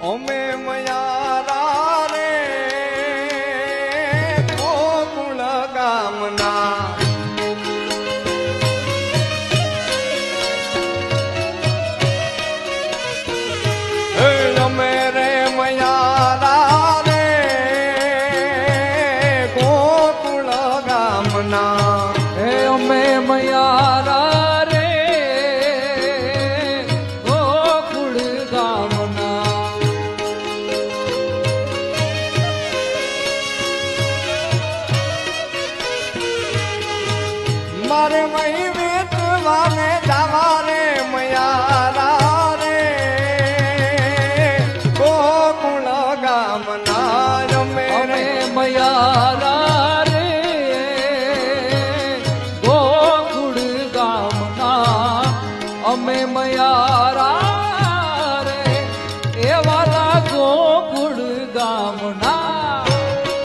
અમે મયારા રે ગોકુળ ગામના અમે રે મયારા રે ગોકુળ ગામના હે અમે મયારા રે ગોકુળ ગામના મારે મહી વેચવાને જાવા રે મયારા રે ગોકુળ ગામના અમે અમે મયારા રે ગોકુળ ગામના અમે મયારા રે એ વાલા ગોકુળ ગામના